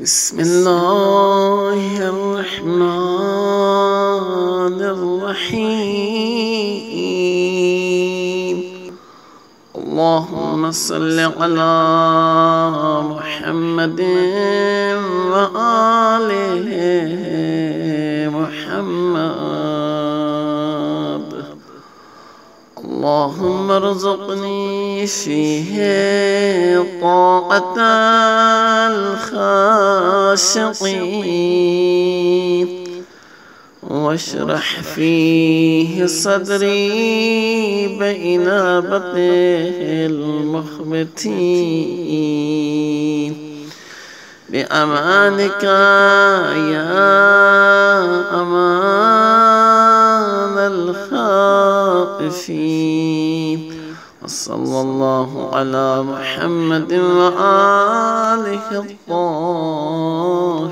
بسم الله الرحمن الرحيم. اللهم صل على محمد وآل محمد. اللهم ارزقني فيه طاعة الخاشعين، واشرح فيه صدري بإنابة المخبتين بأمانك يا أمان الخائفين. وصلى الله على محمد وآله الطاهرين.